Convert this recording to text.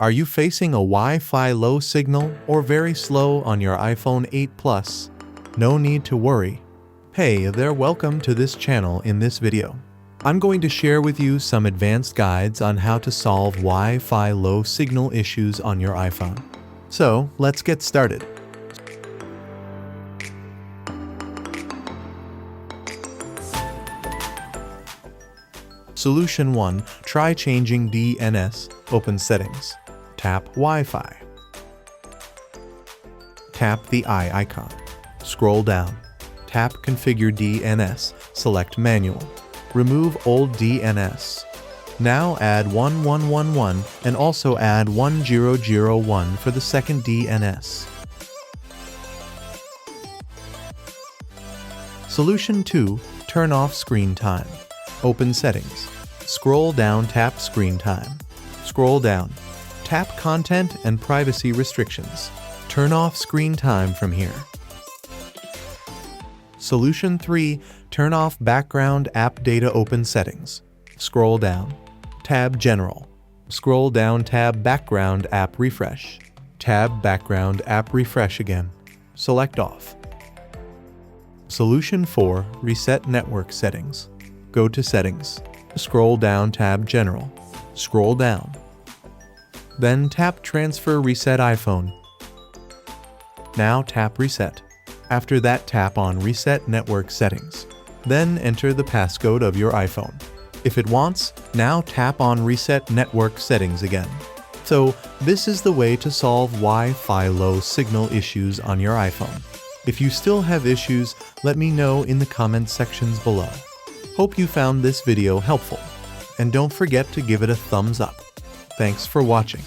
Are you facing a Wi-Fi low signal or very slow on your iPhone 8 Plus? No need to worry. Hey there, welcome to this channel. In this video, I'm going to share with you some advanced guides on how to solve Wi-Fi low signal issues on your iPhone. So, let's get started. Solution 1. Try changing DNS. Open Settings. Tap Wi-Fi. Tap the eye icon. Scroll down. Tap Configure DNS. Select Manual. Remove old DNS. Now add 1111 and also add 1001 for the second DNS. Solution 2. Turn off screen time. Open Settings. Scroll down, tap Screen Time. Scroll down. Tap Content and Privacy Restrictions. Turn off screen time from here. Solution 3. Turn off background app data. Open Settings. Scroll down. Tab General. Scroll down, tab Background App Refresh. Tab Background App Refresh again. Select Off. Solution 4. Reset Network Settings. Go to Settings. Scroll down, tab General. Scroll down. Then tap Transfer Reset iPhone. Now tap Reset. After that, tap on Reset Network Settings. Then enter the passcode of your iPhone. If it wants, now tap on Reset Network Settings again. So, this is the way to solve Wi-Fi low signal issues on your iPhone. If you still have issues, let me know in the comment sections below. Hope you found this video helpful, and don't forget to give it a thumbs up. Thanks for watching.